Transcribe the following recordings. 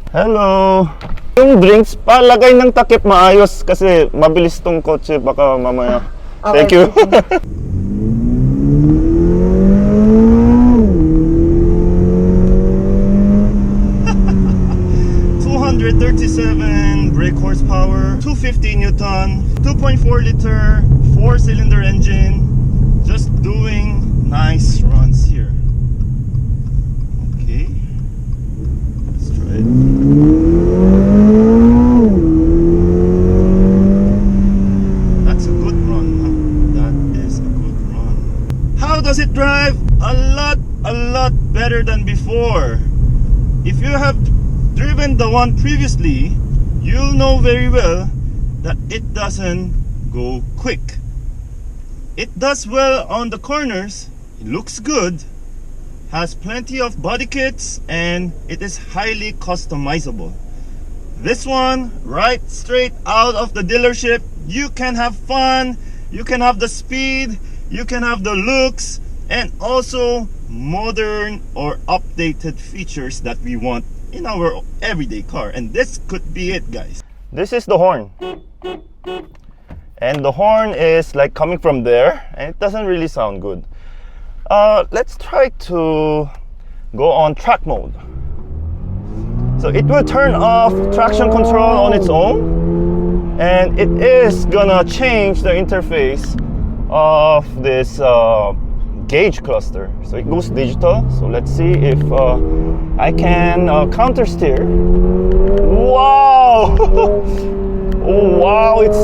Hello. Yung drinks, palagay ng takip maayos kasi mabilis tong kotse, baka mamaya. Thank you. 237 brake horsepower, 250 Newton, 2.4 liter, 4-cylinder engine. Just doing nice runs here. Okay, let's try it. That's a good run, huh? That is a good run. How does it drive? A lot better than before. If you have driven the one previously, you'll know very well that it doesn't go quick. It does well on the corners, it looks good, has plenty of body kits, and it is highly customizable. This one, right straight out of the dealership, you can have fun, you can have the speed, you can have the looks, and also modern or updated features that we want in our everyday car. And this could be it, guys. This is the horn, and the horn is like coming from there, and it doesn't really sound good. Let's try to go on track mode. So it will turn off traction control on its own, and it is gonna change the interface of this gauge cluster. So it goes digital. So let's see if I can counter steer. Wow! Oh, wow, it's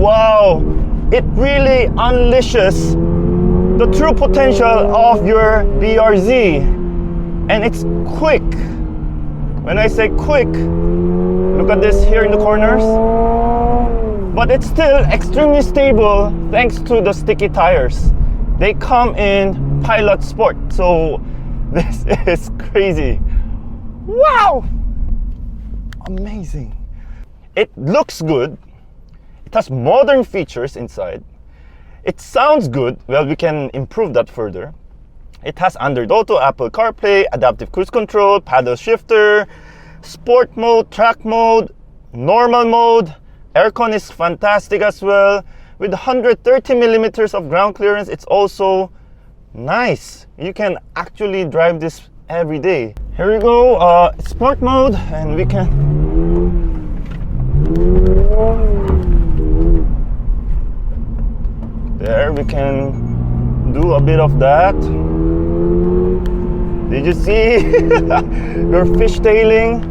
wow, it really unleashes the true potential of your BRZ, and it's quick. When I say quick, look at this here in the corners, but it's still extremely stable thanks to the sticky tires. They come in Pilot Sport, so this is crazy. Wow! Amazing. It looks good. It has modern features inside. It sounds good. Well, we can improve that further. It has Android Auto, Apple CarPlay, adaptive cruise control, paddle shifter, sport mode, track mode, normal mode. Aircon is fantastic as well. With 130 millimeters of ground clearance, it's also nice. You can actually drive this every day. Here we go, sport mode, and we can there we can do a bit of that. Did you see? We're fishtailing,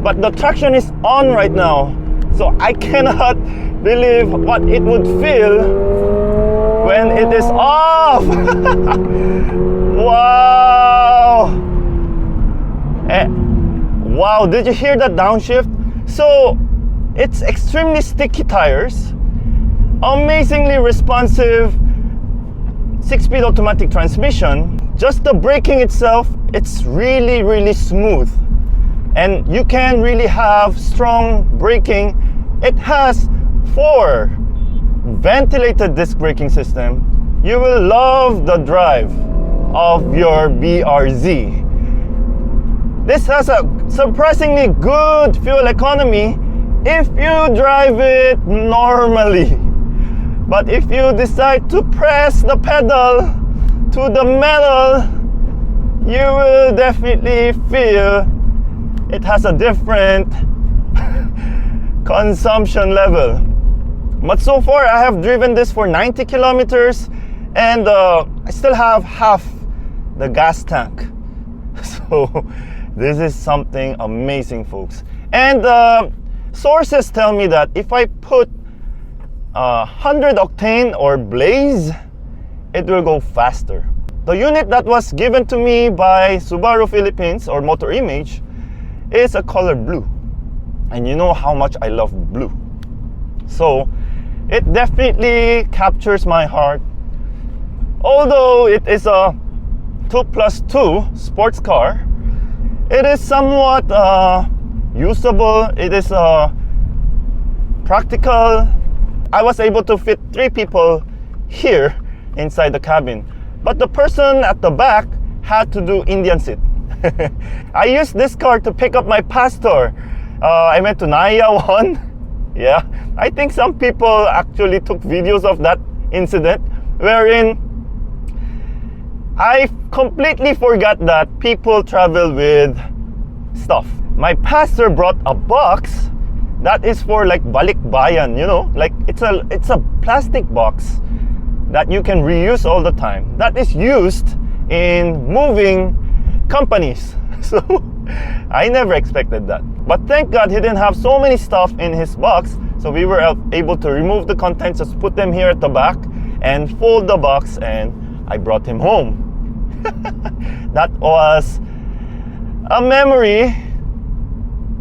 but the traction is on right now, so I cannot believe what it would feel when it is off. Wow! Wow, did you hear that downshift? So it's extremely sticky tires, amazingly responsive 6-speed automatic transmission. Just the braking itself, it's really smooth, and you can really have strong braking. It has 4 ventilated disc braking system. You will love the drive of your BRZ. This has a surprisingly good fuel economy if you drive it normally. But if you decide to press the pedal to the metal, you will definitely feel it has a different consumption level. But so far I have driven this for 90 kilometers, and I still have half the gas tank. So this is something amazing, folks. And sources tell me that if I put 100 octane or blaze, it will go faster. The unit that was given to me by Subaru Philippines or Motor Image is a color blue, and you know how much I love blue, so it definitely captures my heart. Although it is a 2+2 sports car, it is somewhat usable. It is practical. I was able to fit 3 people here inside the cabin, but the person at the back had to do Indian sit. I used this car to pick up my pastor. I went to Naya one. Yeah, I think some people actually took videos of that incident, wherein I completely forgot that people travel with stuff. My pastor brought a box that is for like balikbayan, you know, like it's a plastic box that you can reuse all the time, that is used in moving companies. So I never expected that, but thank God he didn't have so many stuff in his box, so we were able to remove the contents, just put them here at the back and fold the box, and I brought him home. That was a memory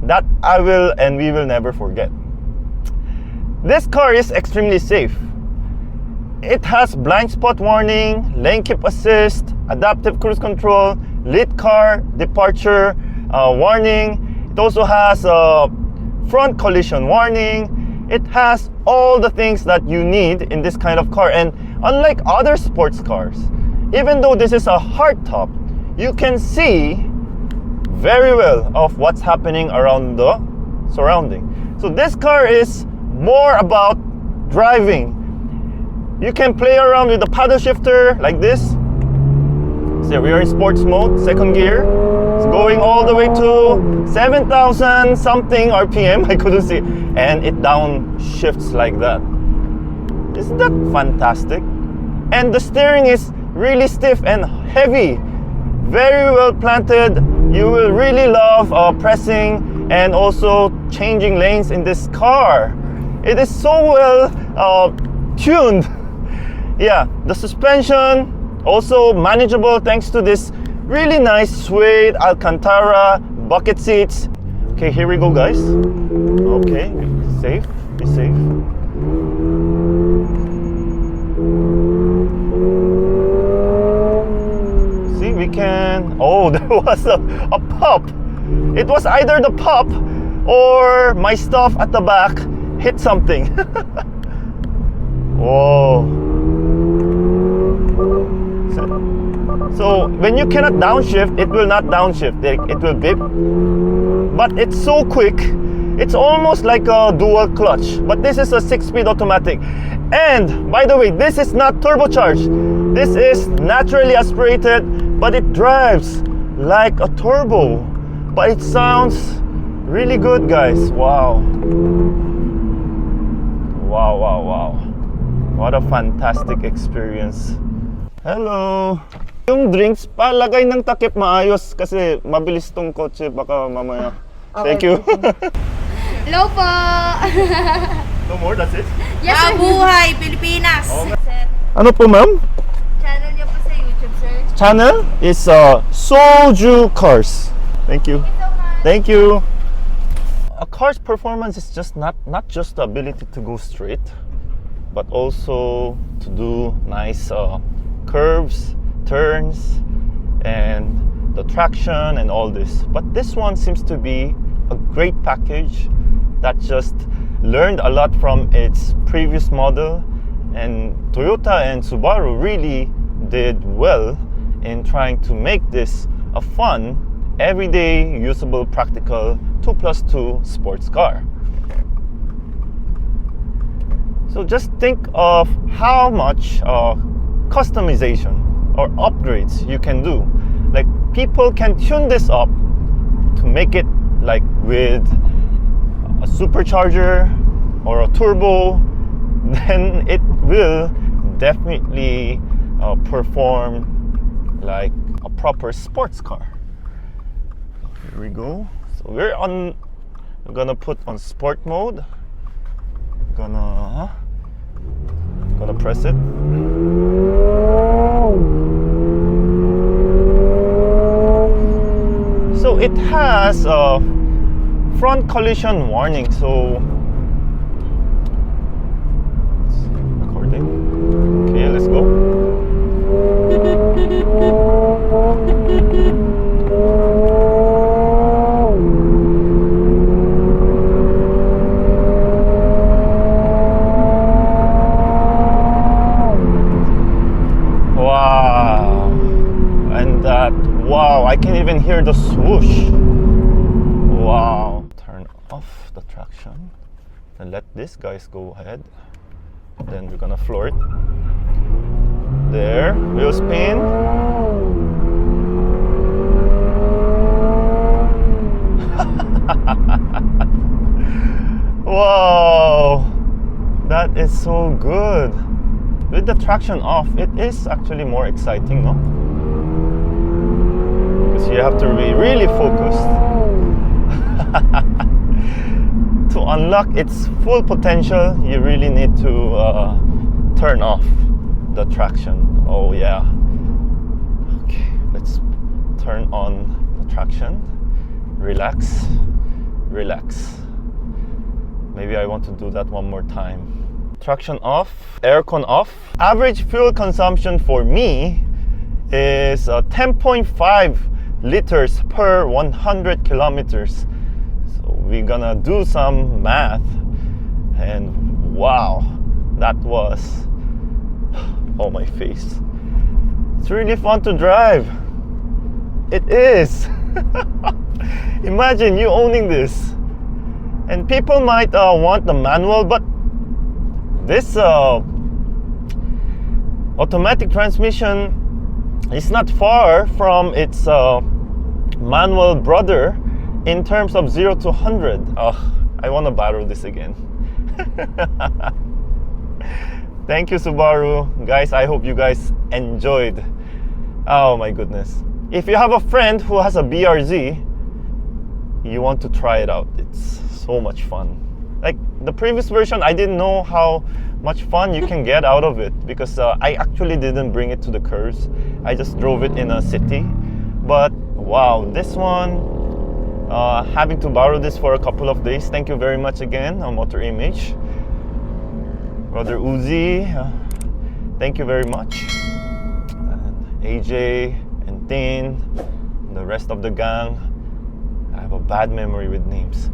that I will and we will never forget. This car is extremely safe. It has blind spot warning, lane keep assist, adaptive cruise control, lead car departure warning. It also has a front collision warning. It has all the things that you need in this kind of car. And unlike other sports cars, even though this is a hardtop, you can see very well of what's happening around the surrounding. So this car is more about driving. You can play around with the paddle shifter like this. So we are in sports mode, second gear. It's going all the way to 7,000 something RPM, I couldn't see. And it downshifts like that. Isn't that fantastic? And the steering is really stiff and heavy. Very well planted. You will really love pressing and also changing lanes in this car. It is so well tuned. Yeah, the suspension also manageable thanks to this really nice suede Alcantara bucket seats. Okay, here we go, guys. Okay, be safe, be safe. See, we can. Oh, there was a pop. It was either the pop or my stuff at the back hit something. Whoa. So when you cannot downshift, it will not downshift. It will beep. But it's so quick. It's almost like a dual clutch. But this is a 6-speed automatic. And by the way, this is not turbocharged. This is naturally aspirated, but it drives like a turbo. But it sounds really good, guys. Wow. Wow, wow, wow. What a fantastic experience. Hello. Yung drinks, palagay ng takip maayos kasi mabilis tong kotse, baka mamaya. Okay. Thank you. Hello po. No more, that's it? Yes, sir. Buhay, Pilipinas. Sir, Ano po, ma'am? channel niyo po sa YouTube, sir. Channel is SoJooCars. Thank you. Thank you. A car's performance is just not just the ability to go straight, but also to do nice curves, turns, and the traction and all this. But this one seems to be a great package that just learned a lot from its previous model, and Toyota and Subaru really did well in trying to make this a fun, everyday, usable, practical 2+2 sports car. So just think of how much customization or upgrades you can do. Like, people can tune this up to make it like with a supercharger or a turbo, then it will definitely perform like a proper sports car. Here we go. So we're gonna put on sport mode. Gonna press it. So it has a front collision warning. So recording. Okay, let's go. Wow, and that, wow, I can even hear the swoosh. Wow. Turn off the traction and let these guys go ahead. Then we're gonna floor it. There, wheel spin. Wow, that is so good. With the traction off, it is actually more exciting, no? Because you have to be really focused. To unlock its full potential, you really need to turn off the traction. Oh yeah. Okay, let's turn on the traction. Relax, relax. Maybe I want to do that one more time. Traction off, aircon off. Average fuel consumption for me is 10.5 liters per 100 kilometers. So we're gonna do some math, and wow, that was, oh my face. It's really fun to drive. It is. Imagine you owning this. And people might want the manual, but this automatic transmission is not far from its manual brother in terms of 0 to 100. I want to borrow this again. Thank you, Subaru. Guys, I hope you guys enjoyed. Oh my goodness. If you have a friend who has a BRZ, you want to try it out. It's so much fun. Like the previous version, I didn't know how much fun you can get out of it, because I actually didn't bring it to the curves. I just drove it in a city. But wow, this one, having to borrow this for a couple of days. Thank you very much again, Motor Image. Brother Uzi, thank you very much. And AJ and Tin, the rest of the gang. I have a bad memory with names.